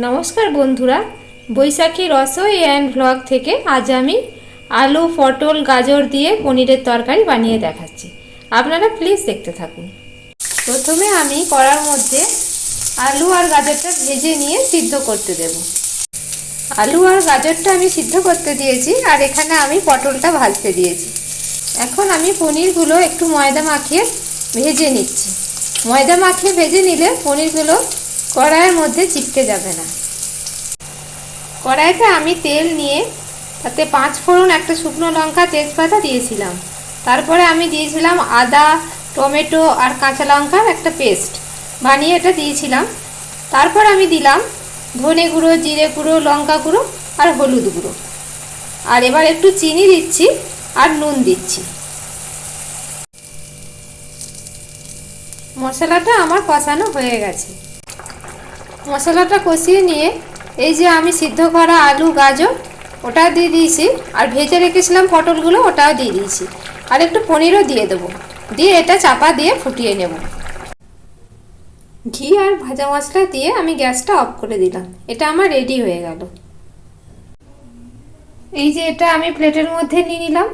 নমস্কার বন্ধুরা, বৈশাখী Rasoi and vlog থেকে আজ আমি আলু পটল গাজর দিয়ে পনিরের তরকারি বানিয়ে দেখাচ্ছি। আপনারা প্লিজ দেখতে থাকুন। প্রথমে আমি কড়ার মধ্যে আলু আর গাজরটা ভেজে নিয়ে সিদ্ধ করতে দেব। আলু আর গাজরটা আমি সিদ্ধ করতে দিয়েছি আর এখানে আমি পটলটা ভাজতে দিয়েছি। এখন আমি পনিরগুলো একটু ময়দা মাখিয়ে ভেজে নিচ্ছি। ময়দা মাখিয়ে ভেজে নিলে পনিরগুলো কড়াইয়ের মধ্যে চিপকে যাবে না। কড়াইতে আমি তেল নিয়ে তাতে 5 ফোড়ন, একটা শুকনো লঙ্কা, তেজপাতা দিয়েছিলাম। তারপরে আমি দিয়েছিলাম আদা, টমেটো আর কাঁচা লঙ্কার একটা পেস্ট বানিয়ে এটা দিয়েছিলাম। তারপর আমি দিলাম ধনে গুঁড়ো, জিরে গুঁড়ো, লঙ্কা গুঁড়ো আর হলুদ গুঁড়ো। আর এবার একটু চিনি দিচ্ছি আর নুন দিচ্ছি। মশলাটা আমার কষানো হয়ে গেছে। মশলাটা কষিয়ে নিয়ে এই যে আমি সিদ্ধ করা আলু গাজর ওটা দিয়ে দিয়েছি, আর ভেজে রেখেছিলাম পটলগুলো ওটাও দিয়ে দিয়েছি, আর একটু পনিরও দিয়ে দেবো। দিয়ে এটা চাপা দিয়ে ফুটিয়ে নেব। ঘি আর ভাজা মশলা দিয়ে আমি গ্যাসটা অফ করে দিলাম। এটা আমার রেডি হয়ে গেল। এই যে এটা আমি প্লেটের মধ্যে নিয়ে নিলাম।